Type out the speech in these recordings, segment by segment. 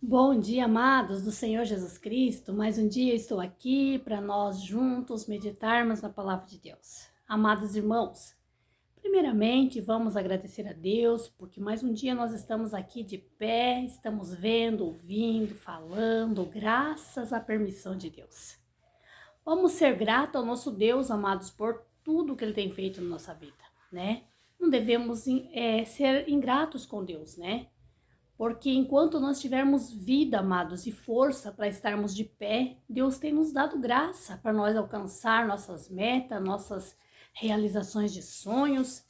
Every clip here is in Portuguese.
Bom dia, amados do Senhor Jesus Cristo. Mais um dia eu estou aqui para nós juntos meditarmos na palavra de Deus. Amados irmãos, primeiramente vamos agradecer a Deus porque mais um dia nós estamos aqui de pé, estamos vendo, ouvindo, falando, graças à permissão de Deus. Vamos ser gratos ao nosso Deus, amados, por tudo que Ele tem feito na nossa vida, né? Não devemos ser ingratos com Deus, né? Porque enquanto nós tivermos vida, amados, e força para estarmos de pé, Deus tem nos dado graça para nós alcançar nossas metas, nossas realizações de sonhos.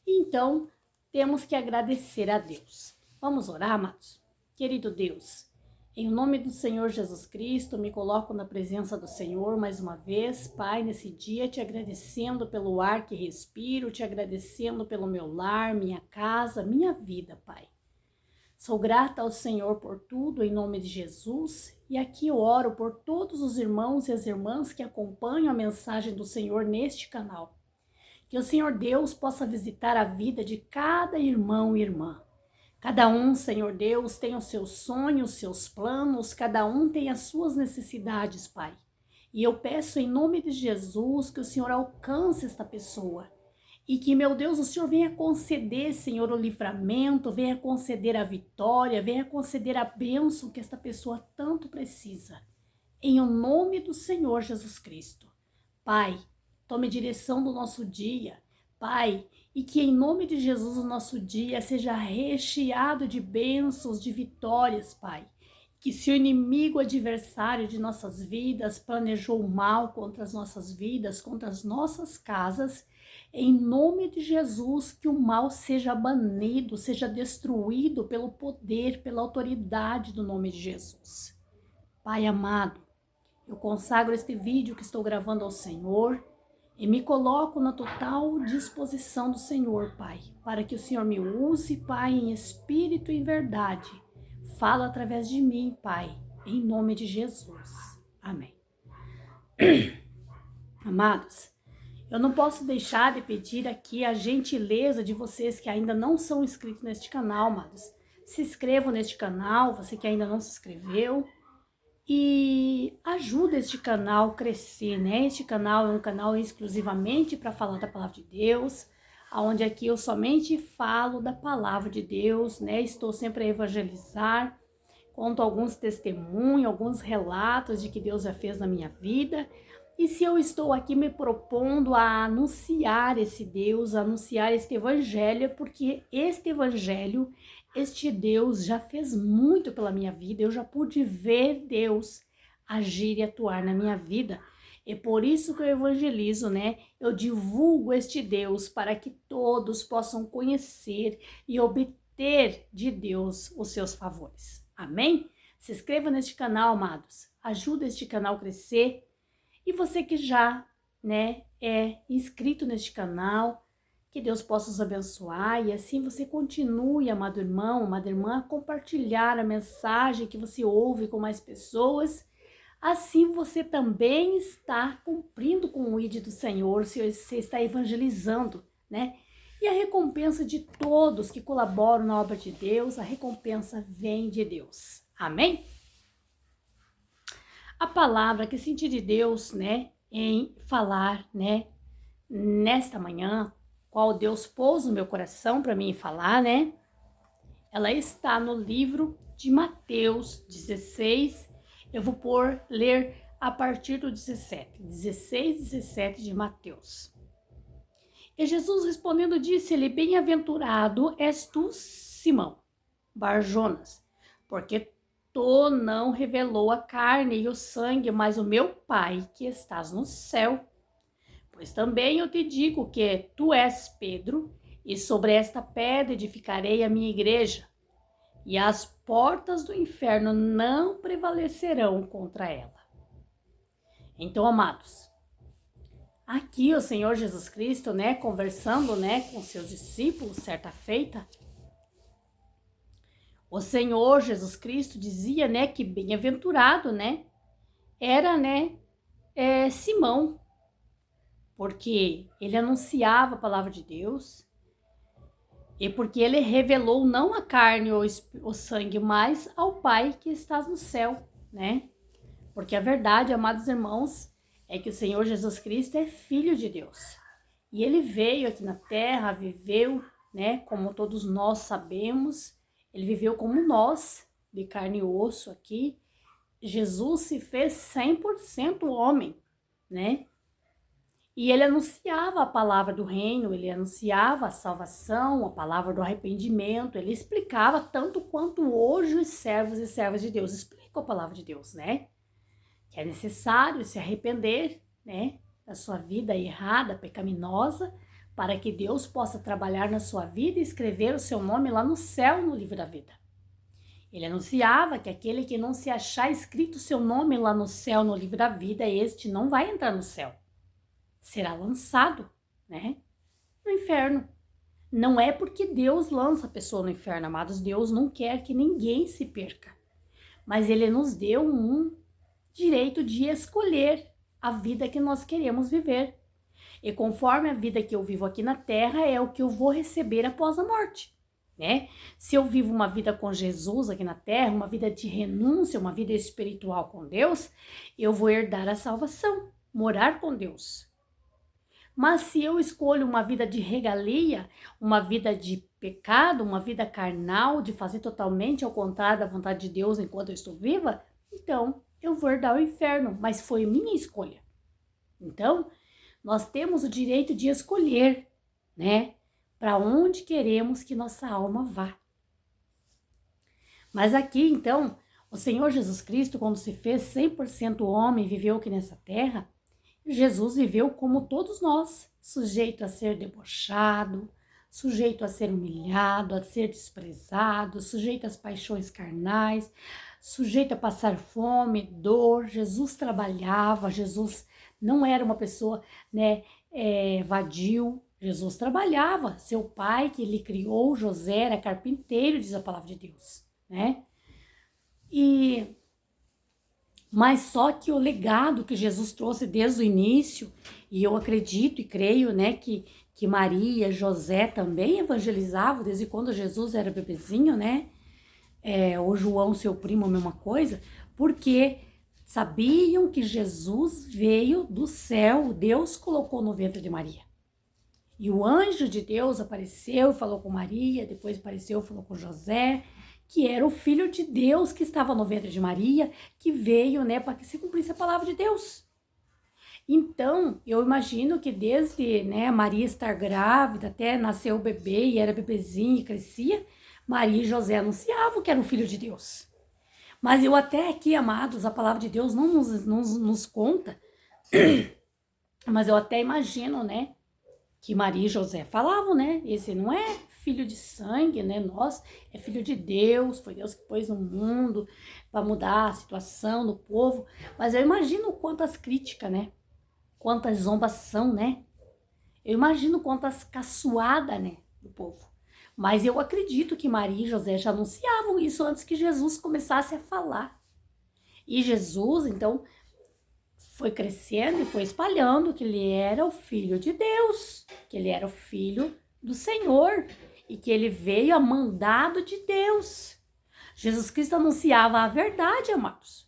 Então, temos que agradecer a Deus. Vamos orar, amados? Querido Deus, em nome do Senhor Jesus Cristo, me coloco na presença do Senhor mais uma vez, Pai, nesse dia, te agradecendo pelo ar que respiro, te agradecendo pelo meu lar, minha casa, minha vida, Pai. Sou grata ao Senhor por tudo, em nome de Jesus, e aqui eu oro por todos os irmãos e as irmãs que acompanham a mensagem do Senhor neste canal. Que o Senhor Deus possa visitar a vida de cada irmão e irmã. Cada um, Senhor Deus, tem os seus sonhos, seus planos, cada um tem as suas necessidades, Pai. E eu peço em nome de Jesus que o Senhor alcance esta pessoa. E que, meu Deus, o Senhor venha conceder, Senhor, o livramento, venha conceder a vitória, venha conceder a bênção que esta pessoa tanto precisa. Em o nome do Senhor Jesus Cristo. Pai, tome direção do nosso dia. Pai, e que em nome de Jesus o nosso dia seja recheado de bênçãos, de vitórias, Pai. Que se o inimigo adversário de nossas vidas planejou mal contra as nossas vidas, contra as nossas casas, em nome de Jesus, que o mal seja banido, seja destruído pelo poder, pela autoridade do nome de Jesus. Pai amado, eu consagro este vídeo que estou gravando ao Senhor e me coloco na total disposição do Senhor, Pai, para que o Senhor me use, Pai, em espírito e em verdade. Fala através de mim, Pai, em nome de Jesus. Amém. Amados, eu não posso deixar de pedir aqui a gentileza de vocês que ainda não são inscritos neste canal, amados. Se inscrevam neste canal, você que ainda não se inscreveu, e ajuda este canal a crescer, né? Este canal é um canal exclusivamente para falar da palavra de Deus, onde aqui eu somente falo da palavra de Deus, né? Estou sempre a evangelizar, conto alguns testemunhos, alguns relatos de que Deus já fez na minha vida. E se eu estou aqui me propondo a anunciar esse Deus, a anunciar este evangelho, é porque este evangelho, este Deus já fez muito pela minha vida, eu já pude ver Deus agir e atuar na minha vida. É por isso que eu evangelizo, né? Eu divulgo este Deus para que todos possam conhecer e obter de Deus os seus favores. Amém? Se inscreva neste canal, amados. Ajuda este canal a crescer. E você que já, né, é inscrito neste canal, que Deus possa os abençoar e assim você continue, amado irmão, amada irmã, a compartilhar a mensagem que você ouve com mais pessoas. Assim você também está cumprindo com o ID do Senhor, se você está evangelizando, né? E a recompensa de todos que colaboram na obra de Deus, a recompensa vem de Deus. Amém? A palavra que senti de Deus, né, em falar, né, nesta manhã, qual Deus pôs no meu coração para mim falar, né, ela está no livro de Mateus 16, eu vou ler a partir do 17, 16, 17 de Mateus. E Jesus respondendo disse-lhe, bem-aventurado és tu, Simão, Barjonas, porque tu não revelou a carne e o sangue, mas o meu Pai que estás no céu. Pois também eu te digo que tu és Pedro, e sobre esta pedra edificarei a minha igreja, e as portas do inferno não prevalecerão contra ela. Então, amados, aqui o Senhor Jesus Cristo, né, conversando, né, com seus discípulos, certa feita, o Senhor Jesus Cristo dizia, né, que bem-aventurado, né, era, né, Simão, porque ele anunciava a palavra de Deus, E porque ele revelou não a carne ou o sangue, mas ao Pai que está no céu, né? Porque a verdade, amados irmãos, é que o Senhor Jesus Cristo é Filho de Deus. E ele veio aqui na terra, viveu, né? Como todos nós sabemos, ele viveu como nós, de carne e osso aqui. Jesus se fez 100% homem, né? E ele anunciava a palavra do reino, ele anunciava a salvação, a palavra do arrependimento, ele explicava tanto quanto hoje os servos e servas de Deus explicam a palavra de Deus, né? Que é necessário se arrepender, né, da sua vida errada, pecaminosa, para que Deus possa trabalhar na sua vida e escrever o seu nome lá no céu, no livro da vida. Ele anunciava que aquele que não se achar escrito o seu nome lá no céu, no livro da vida, este não vai entrar no céu. Será lançado, né, no inferno. Não é porque Deus lança a pessoa no inferno, amados. Deus não quer que ninguém se perca. Mas ele nos deu um direito de escolher a vida que nós queremos viver. E conforme a vida que eu vivo aqui na terra é o que eu vou receber após a morte, né? Se eu vivo uma vida com Jesus aqui na terra, uma vida de renúncia, uma vida espiritual com Deus, eu vou herdar a salvação, morar com Deus. Mas se eu escolho uma vida de regalia, uma vida de pecado, uma vida carnal, de fazer totalmente ao contrário da vontade de Deus enquanto eu estou viva, então eu vou herdar o inferno, mas foi minha escolha. Então, nós temos o direito de escolher, né, para onde queremos que nossa alma vá. Mas aqui, então, o Senhor Jesus Cristo, quando se fez 100% homem, viveu aqui nessa terra, Jesus viveu como todos nós, sujeito a ser debochado, sujeito a ser humilhado, a ser desprezado, sujeito às paixões carnais, sujeito a passar fome, dor. Jesus trabalhava, Jesus não era uma pessoa, né, vadio. Jesus trabalhava. Seu pai, que ele criou, José, era carpinteiro, diz a palavra de Deus, né? Mas só que o legado que Jesus trouxe desde o início, e eu acredito e creio, né, que Maria, José também evangelizavam desde quando Jesus era bebezinho, né? Ou João, seu primo, a mesma coisa, porque sabiam que Jesus veio do céu, Deus colocou no ventre de Maria. E o anjo de Deus apareceu e falou com Maria, depois apareceu e falou com José, que era o Filho de Deus que estava no ventre de Maria, que veio, né, para que se cumprisse a palavra de Deus. Então, eu imagino que desde, né, Maria estar grávida, até nascer o bebê e era bebezinho e crescia, Maria e José anunciavam que era o Filho de Deus. Mas eu até aqui, amados, a palavra de Deus não nos conta, mas eu até imagino, né, que Maria e José falavam, né, esse não é filho de sangue, né, nós é filho de Deus, foi Deus que pôs no mundo para mudar a situação do povo. Mas eu imagino quantas críticas, né, quantas zombação, né, eu imagino quantas caçoadas, né, do povo. Mas eu acredito que Maria e José já anunciavam isso antes que Jesus começasse a falar. E Jesus, então, foi crescendo e foi espalhando que ele era o Filho de Deus, que ele era o Filho do Senhor e que ele veio a mandado de Deus. Jesus Cristo anunciava a verdade, amados.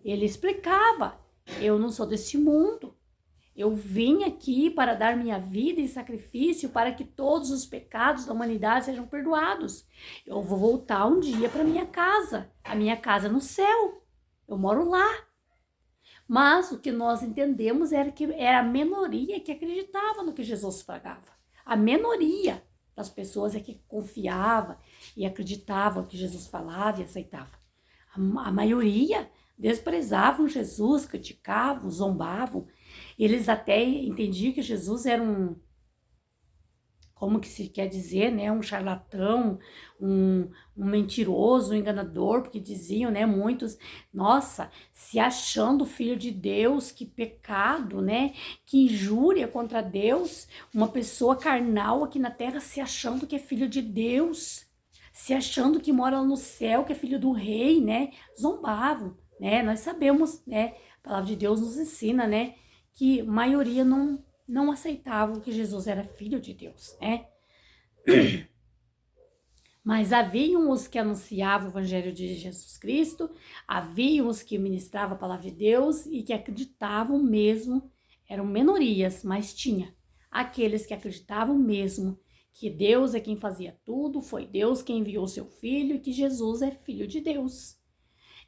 Ele explicava, eu não sou deste mundo. Eu vim aqui para dar minha vida em sacrifício para que todos os pecados da humanidade sejam perdoados. Eu vou voltar um dia para minha casa, a minha casa no céu. Eu moro lá. Mas o que nós entendemos era que era a minoria que acreditava no que Jesus pregava. A minoria das pessoas é que confiava e acreditava no que Jesus falava e aceitava. A maioria desprezavam Jesus, criticavam, zombavam. Eles até entendiam que Jesus era como que se quer dizer, né, um charlatão, um mentiroso, um enganador, porque diziam, né, muitos, nossa, se achando filho de Deus, que pecado, né, que injúria contra Deus, uma pessoa carnal aqui na terra se achando que é filho de Deus, se achando que mora no céu, que é filho do rei, né, zombavam, né, nós sabemos, né, a palavra de Deus nos ensina, né, que a maioria não aceitavam que Jesus era filho de Deus, né? Mas haviam os que anunciavam o evangelho de Jesus Cristo, haviam os que ministravam a palavra de Deus e que acreditavam mesmo, eram minorias, mas tinha aqueles que acreditavam mesmo que Deus é quem fazia tudo, foi Deus quem enviou seu filho e que Jesus é filho de Deus.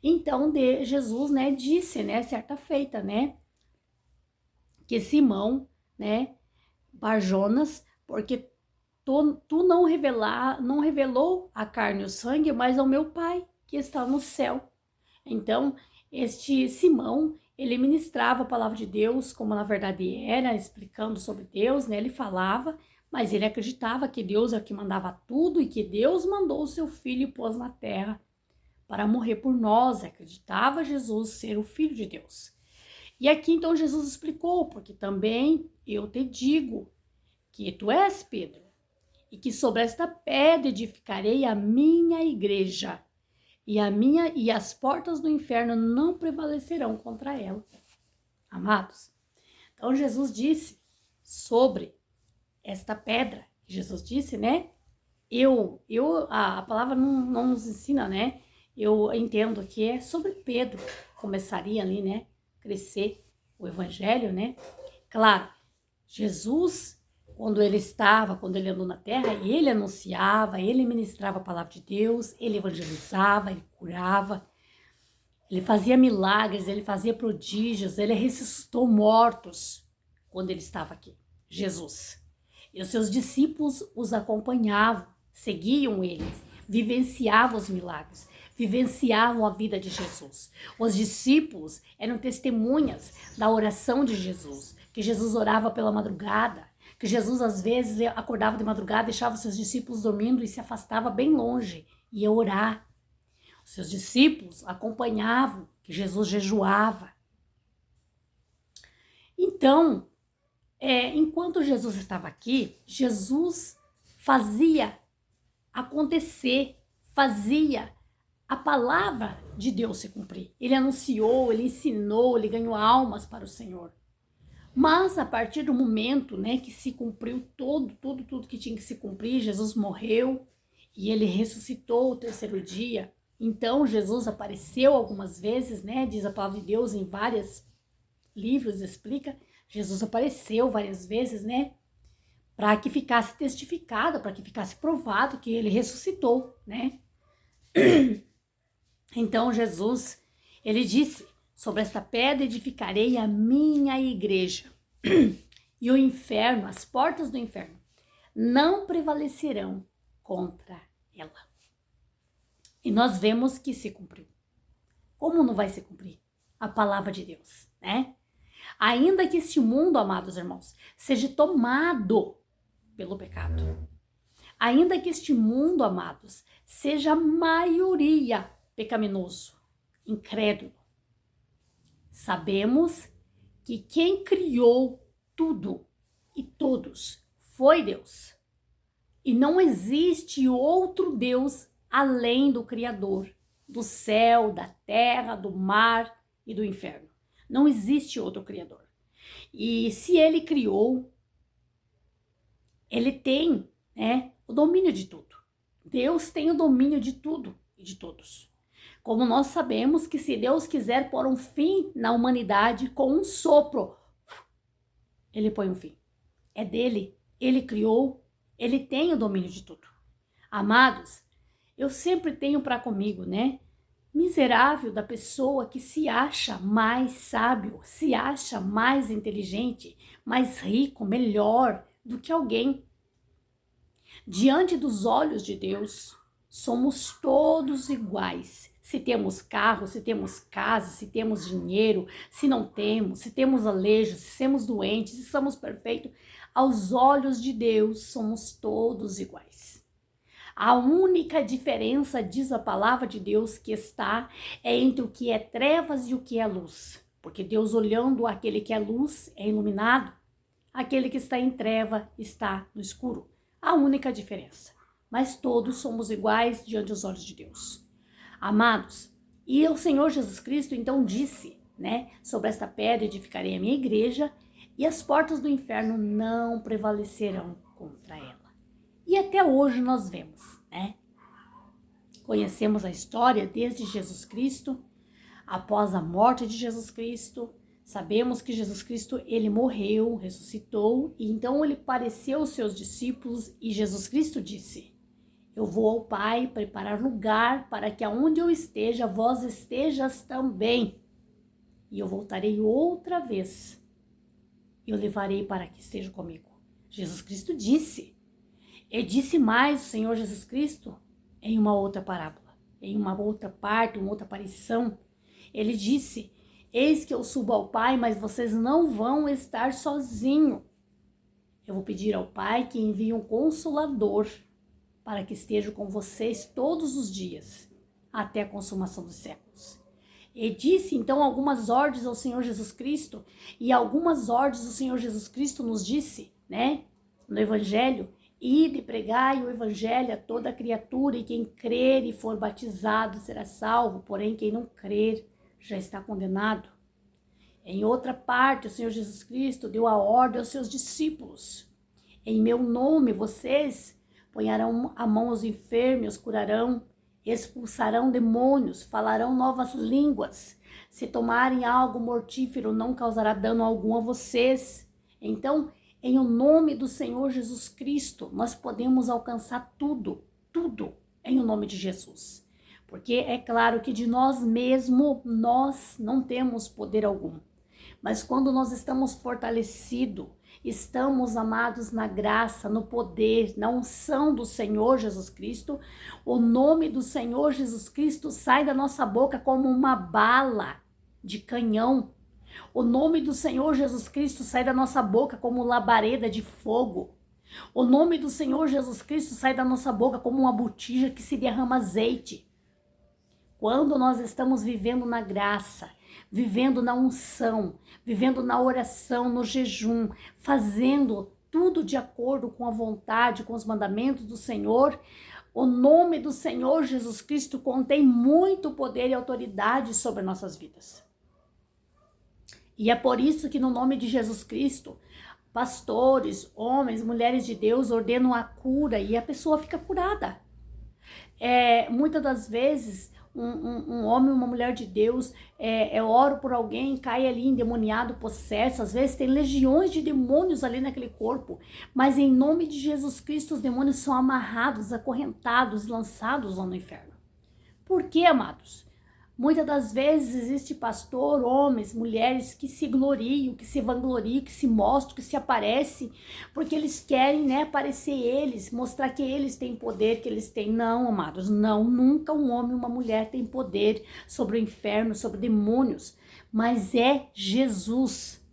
Então Jesus, né, disse, né, certa feita, né, que Simão, né, Barjonas, porque tu não revelou a carne e o sangue, mas ao meu Pai que está no céu. Então, este Simão, ele ministrava a palavra de Deus como na verdade era, explicando sobre Deus, né? Ele falava, mas ele acreditava que Deus é o que mandava tudo e que Deus mandou o seu filho e pôs na terra para morrer por nós. Acreditava Jesus ser o filho de Deus. E aqui então Jesus explicou, porque também eu te digo que tu és Pedro, e que sobre esta pedra edificarei a minha igreja, e as portas do inferno não prevalecerão contra ela. Amados, então Jesus disse sobre esta pedra, Jesus disse, né? A palavra não nos ensina, né? Eu entendo que é sobre Pedro, começaria ali, né? Crescer o evangelho, né? Claro, Jesus, quando ele andou na terra, ele anunciava, ele ministrava a palavra de Deus, ele evangelizava, ele curava, ele fazia milagres, ele fazia prodígios, ele ressuscitou mortos quando ele estava aqui, Jesus. E os seus discípulos os acompanhavam, seguiam ele, vivenciavam os milagres, vivenciavam a vida de Jesus. Os discípulos eram testemunhas da oração de Jesus, que Jesus orava pela madrugada, que Jesus às vezes acordava de madrugada, deixava os seus discípulos dormindo e se afastava bem longe, ia orar. Os seus discípulos acompanhavam que Jesus jejuava. Então, enquanto Jesus estava aqui, Jesus fazia acontecer, fazia a palavra de Deus se cumprir. Ele anunciou, ele ensinou, ele ganhou almas para o Senhor. Mas a partir do momento, né, que se cumpriu tudo que tinha que se cumprir, Jesus morreu e ele ressuscitou o terceiro dia. Então Jesus apareceu algumas vezes, né, diz a palavra de Deus em vários livros, explica, Jesus apareceu várias vezes, né, para que ficasse testificado, para que ficasse provado que ele ressuscitou, né. Então Jesus, ele disse, sobre esta pedra edificarei a minha igreja, e o inferno, as portas do inferno, não prevalecerão contra ela. E nós vemos que se cumpriu. Como não vai se cumprir? A palavra de Deus, né? Ainda que este mundo, amados irmãos, seja tomado pelo pecado, ainda que este mundo, amados, seja a maioria pecaminoso, incrédulo, sabemos que quem criou tudo e todos foi Deus. E não existe outro Deus além do Criador, do céu, da terra, do mar e do inferno. Não existe outro Criador. E se ele criou, ele tem, né, o domínio de tudo. Deus tem o domínio de tudo e de todos. Como nós sabemos que se Deus quiser pôr um fim na humanidade com um sopro, ele põe um fim. É dele, ele criou, ele tem o domínio de tudo. Amados, eu sempre tenho para comigo, né? Miserável da pessoa que se acha mais sábio, se acha mais inteligente, mais rico, melhor do que alguém. Diante dos olhos de Deus, somos todos iguais. Se temos carro, se temos casa, se temos dinheiro, se não temos, se temos aleijos, se somos doentes, se somos perfeitos, aos olhos de Deus somos todos iguais. A única diferença, diz a palavra de Deus, que está é entre o que é trevas e o que é luz. Porque Deus, olhando aquele que é luz, é iluminado, aquele que está em treva está no escuro. A única diferença. Mas todos somos iguais diante dos olhos de Deus. Amados, e o Senhor Jesus Cristo então disse, né, sobre esta pedra edificarei a minha igreja e as portas do inferno não prevalecerão contra ela. E até hoje nós vemos, né, conhecemos a história desde Jesus Cristo, após a morte de Jesus Cristo. Sabemos que Jesus Cristo, ele morreu, ressuscitou, e então ele apareceu aos seus discípulos e Jesus Cristo disse: eu vou ao Pai preparar lugar para que aonde eu esteja, vós estejas também. E eu voltarei outra vez e eu levarei para que esteja comigo. Jesus Cristo disse. E disse mais o Senhor Jesus Cristo em uma outra parábola, em uma outra parte, uma outra aparição. Ele disse: eis que eu subo ao Pai, mas vocês não vão estar sozinhos. Eu vou pedir ao Pai que envie um Consolador para que esteja com vocês todos os dias, até a consumação dos séculos. E disse então algumas ordens ao Senhor Jesus Cristo, e algumas ordens o Senhor Jesus Cristo nos disse, né, no Evangelho: ide e pregai o Evangelho a toda criatura, e quem crer e for batizado será salvo, porém quem não crer já está condenado. Em outra parte, o Senhor Jesus Cristo deu a ordem aos seus discípulos: em meu nome vocês ponharão a mão aos enfermos, curarão, expulsarão demônios, falarão novas línguas. Se tomarem algo mortífero, não causará dano algum a vocês. Então, em o nome do Senhor Jesus Cristo, nós podemos alcançar tudo, tudo em o nome de Jesus. Porque é claro que de nós mesmos, nós não temos poder algum. Mas quando nós estamos fortalecidos, estamos amados na graça, no poder, na unção do Senhor Jesus Cristo, o nome do Senhor Jesus Cristo sai da nossa boca como uma bala de canhão. O nome do Senhor Jesus Cristo sai da nossa boca como labareda de fogo. O nome do Senhor Jesus Cristo sai da nossa boca como uma botija que se derrama azeite. Quando nós estamos vivendo na graça, vivendo na unção, vivendo na oração, no jejum, fazendo tudo de acordo com a vontade, com os mandamentos do Senhor, o nome do Senhor Jesus Cristo contém muito poder e autoridade sobre nossas vidas. E é por isso que no nome de Jesus Cristo, pastores, homens, mulheres de Deus ordenam a cura e a pessoa fica curada. Muitas das vezes, um homem, uma mulher de Deus, eu oro por alguém, cai ali endemoniado, possesso, às vezes tem legiões de demônios ali naquele corpo, mas em nome de Jesus Cristo os demônios são amarrados, acorrentados, lançados lá no inferno. Por quê, amados? Muitas das vezes existe pastor, homens, mulheres que se gloriam, que se vangloriam, que se mostram, que se aparecem, porque eles querem, né, aparecer eles, mostrar que eles têm poder, que eles têm. Não, amados, não, nunca um homem e uma mulher tem poder sobre o inferno, sobre demônios, mas é Jesus.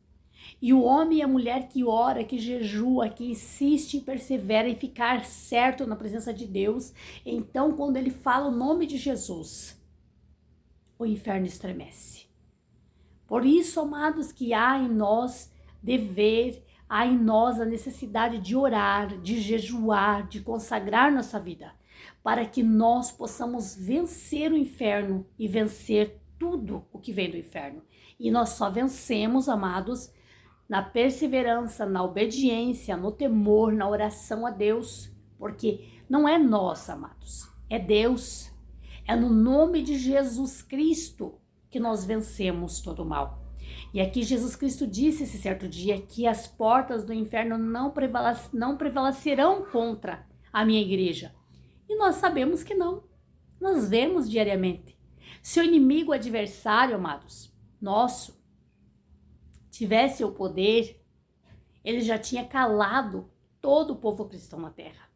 E o homem e a mulher que ora, que jejua, que insiste e persevera em ficar certo na presença de Deus, então quando ele fala o nome de Jesus, o inferno estremece. Por isso, amados, que há em nós dever, há em nós a necessidade de orar, de jejuar, de consagrar nossa vida, para que nós possamos vencer o inferno e vencer tudo o que vem do inferno. E nós só vencemos, amados, na perseverança, na obediência, no temor, na oração a Deus, porque não é nós, amados, é Deus. É no nome de Jesus Cristo que nós vencemos todo o mal. E aqui Jesus Cristo disse esse certo dia que as portas do inferno não prevalecerão contra a minha igreja. E nós sabemos que não. Nós vemos diariamente. Se o inimigo, o adversário, amados, nosso, tivesse o poder, ele já tinha calado todo o povo cristão na terra.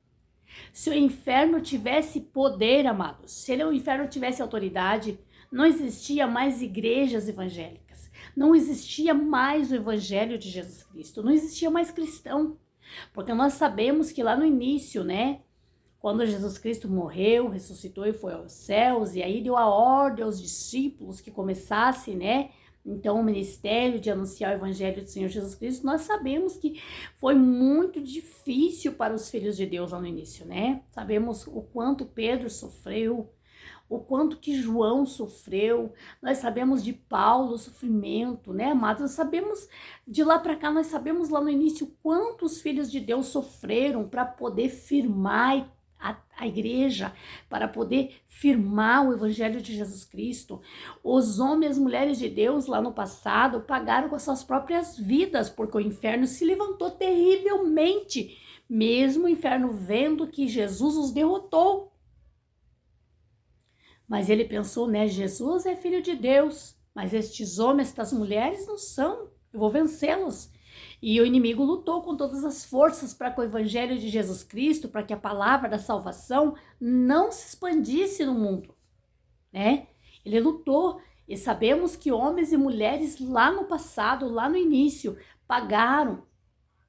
Se o inferno tivesse poder, amados, se o inferno tivesse autoridade, não existia mais igrejas evangélicas, não existia mais o evangelho de Jesus Cristo, não existia mais cristão, porque nós sabemos que lá no início, né, quando Jesus Cristo morreu, ressuscitou e foi aos céus, e aí deu a ordem aos discípulos que começassem, né, então o ministério de anunciar o evangelho do Senhor Jesus Cristo, nós sabemos que foi muito difícil para os filhos de Deus lá no início, né? Sabemos o quanto Pedro sofreu, o quanto que João sofreu, nós sabemos de Paulo, o sofrimento, né, amados? Nós sabemos, de lá para cá, nós sabemos lá no início quanto os filhos de Deus sofreram para poder firmar a igreja, para poder firmar o evangelho de Jesus Cristo. Os homens e as mulheres de Deus lá no passado pagaram com as suas próprias vidas, porque o inferno se levantou terrivelmente, mesmo o inferno vendo que Jesus os derrotou. Mas ele pensou, né, Jesus é filho de Deus, mas estes homens, estas mulheres não são, eu vou vencê-los. E o inimigo lutou com todas as forças para que o evangelho de Jesus Cristo, para que a palavra da salvação não se expandisse no mundo, né? Ele lutou, e sabemos que homens e mulheres lá no passado, lá no início, pagaram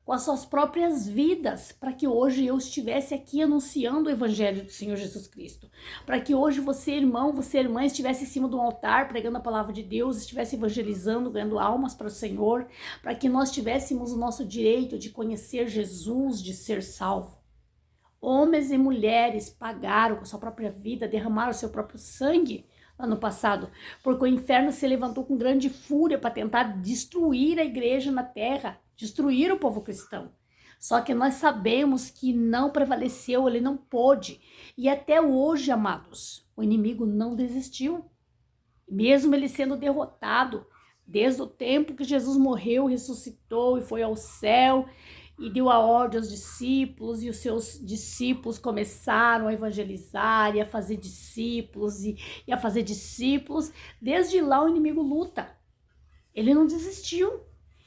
com as suas próprias vidas, para que hoje eu estivesse aqui anunciando o evangelho do Senhor Jesus Cristo, para que hoje você, irmão, você, irmã, estivesse em cima de um altar pregando a palavra de Deus, estivesse evangelizando, ganhando almas para o Senhor, para que nós tivéssemos o nosso direito de conhecer Jesus, de ser salvo. Homens e mulheres pagaram com a sua própria vida, derramaram o seu próprio sangue lá no passado, porque o inferno se levantou com grande fúria para tentar destruir a igreja na terra, destruir o povo cristão. Só que nós sabemos que não prevaleceu, ele não pôde. E até hoje, amados, o inimigo não desistiu. Mesmo ele sendo derrotado, desde o tempo que Jesus morreu, ressuscitou e foi ao céu e deu a ordem aos discípulos, e os seus discípulos começaram a evangelizar e a fazer discípulos e a fazer discípulos. Desde lá o inimigo luta. Ele não desistiu.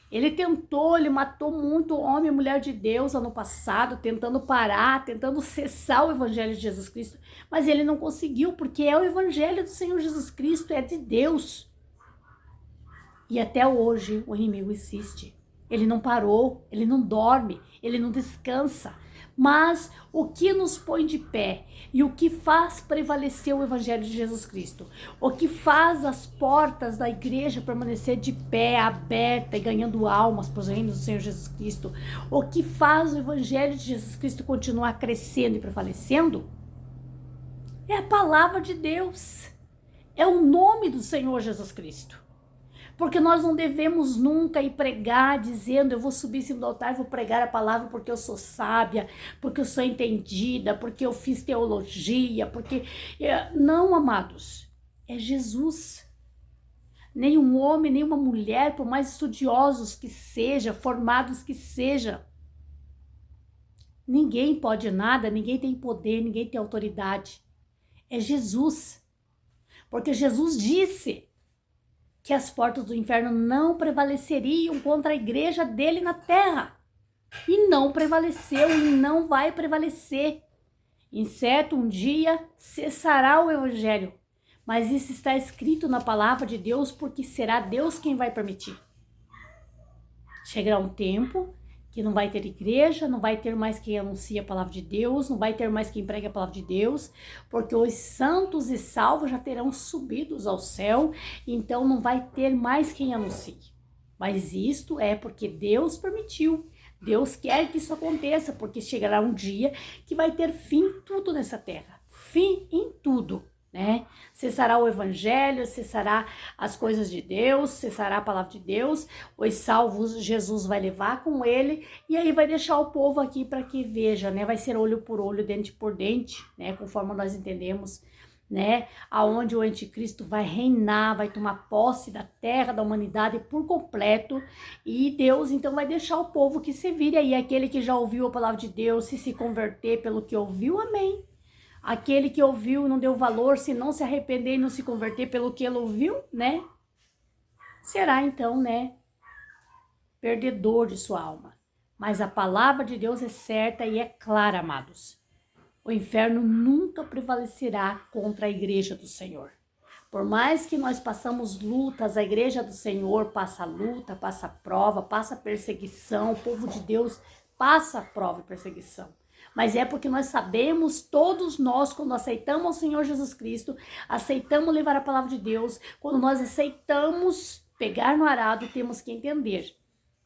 Ele tentou, ele matou muito homem e mulher de Deus ano passado, tentando parar, tentando cessar o evangelho de Jesus Cristo, mas ele não conseguiu, porque é o evangelho do Senhor Jesus Cristo, é de Deus. E até hoje o inimigo insiste. Ele não parou, ele não dorme, ele não descansa. Mas o que nos põe de pé e o que faz prevalecer o evangelho de Jesus Cristo, o que faz as portas da igreja permanecer de pé, aberta e ganhando almas para os reinos do Senhor Jesus Cristo, o que faz o evangelho de Jesus Cristo continuar crescendo e prevalecendo, é a palavra de Deus, é o nome do Senhor Jesus Cristo. Porque nós não devemos nunca ir pregar dizendo, eu vou subir em cima do altar e vou pregar a palavra porque eu sou sábia, porque eu sou entendida, porque eu fiz teologia, porque... Não, amados, é Jesus. Nenhum homem, nenhuma mulher, por mais estudiosos que seja, formados que seja, ninguém pode nada, ninguém tem poder, ninguém tem autoridade. É Jesus. Porque Jesus disse que as portas do inferno não prevaleceriam contra a igreja dele na terra. E não prevaleceu e não vai prevalecer. Incerto um dia cessará o evangelho. Mas isso está escrito na palavra de Deus, porque será Deus quem vai permitir. Chegará um tempo que não vai ter igreja, não vai ter mais quem anuncie a palavra de Deus, não vai ter mais quem pregue a palavra de Deus, porque os santos e salvos já terão subido ao céu, então não vai ter mais quem anuncie. Mas isto é porque Deus permitiu, Deus quer que isso aconteça, porque chegará um dia que vai ter fim tudo nessa terra, fim em tudo. Né? Cessará o evangelho, cessará as coisas de Deus, cessará a palavra de Deus, os salvos Jesus vai levar com ele e aí vai deixar o povo aqui para que veja, né? Vai ser olho por olho, dente por dente, né? Conforme nós entendemos, né? Aonde o anticristo vai reinar, vai tomar posse da terra, da humanidade por completo, e Deus então vai deixar o povo que se vire aí, aquele que já ouviu a palavra de Deus, se converter pelo que ouviu, amém. Aquele que ouviu e não deu valor, se não se arrepender e não se converter pelo que ele ouviu, né? Será então, né? Perdedor de sua alma. Mas a palavra de Deus é certa e é clara, amados. O inferno nunca prevalecerá contra a igreja do Senhor. Por mais que nós passamos lutas, a igreja do Senhor passa luta, passa prova, passa perseguição, o povo de Deus passa prova e perseguição. Mas é porque nós sabemos, todos nós, quando aceitamos o Senhor Jesus Cristo, aceitamos levar a palavra de Deus, quando nós aceitamos pegar no arado, temos que entender.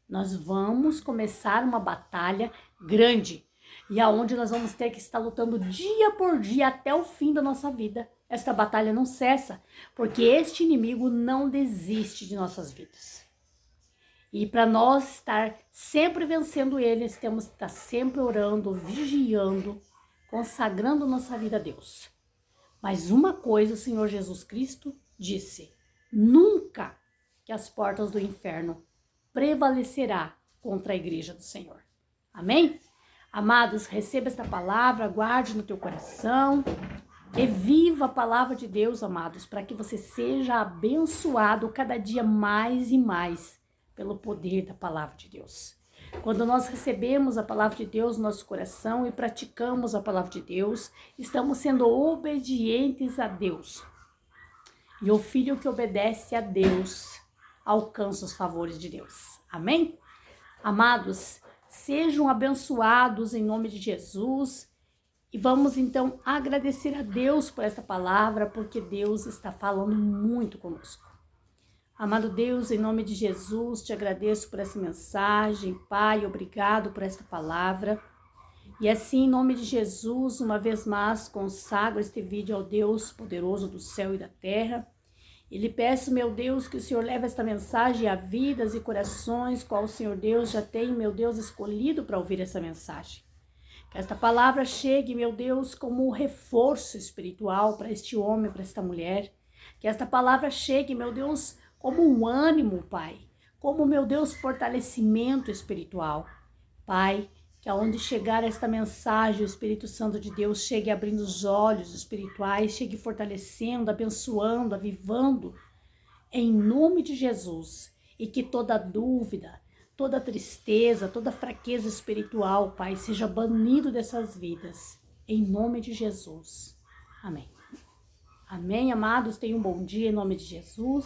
Nós vamos começar uma batalha grande, e aonde nós vamos ter que estar lutando dia por dia até o fim da nossa vida. Esta batalha não cessa, porque este inimigo não desiste de nossas vidas. E para nós estar sempre vencendo ele, nós temos que estar sempre orando, vigiando, consagrando nossa vida a Deus. Mas uma coisa o Senhor Jesus Cristo disse: nunca que as portas do inferno prevalecerá contra a igreja do Senhor. Amém? Amados, receba esta palavra, guarde no teu coração e viva a palavra de Deus, amados, para que você seja abençoado cada dia mais e mais pelo poder da palavra de Deus. Quando nós recebemos a palavra de Deus no nosso coração e praticamos a palavra de Deus, estamos sendo obedientes a Deus. E o filho que obedece a Deus alcança os favores de Deus. Amém? Amados, sejam abençoados em nome de Jesus. E vamos então agradecer a Deus por essa palavra, porque Deus está falando muito conosco. Amado Deus, em nome de Jesus, te agradeço por essa mensagem. Pai, obrigado por esta palavra. E assim, em nome de Jesus, uma vez mais, consagro este vídeo ao Deus poderoso do céu e da terra. E lhe peço, meu Deus, que o Senhor leve esta mensagem a vidas e corações, qual o Senhor Deus já tem, meu Deus, escolhido para ouvir essa mensagem. Que esta palavra chegue, meu Deus, como um reforço espiritual para este homem, para esta mulher. Que esta palavra chegue, meu Deus, como um ânimo, Pai. Como, meu Deus, fortalecimento espiritual. Pai, que aonde chegar esta mensagem, o Espírito Santo de Deus chegue abrindo os olhos espirituais, chegue fortalecendo, abençoando, avivando, em nome de Jesus. E que toda dúvida, toda tristeza, toda fraqueza espiritual, Pai, seja banido dessas vidas, em nome de Jesus. Amém. Amém, amados, tenham um bom dia em nome de Jesus.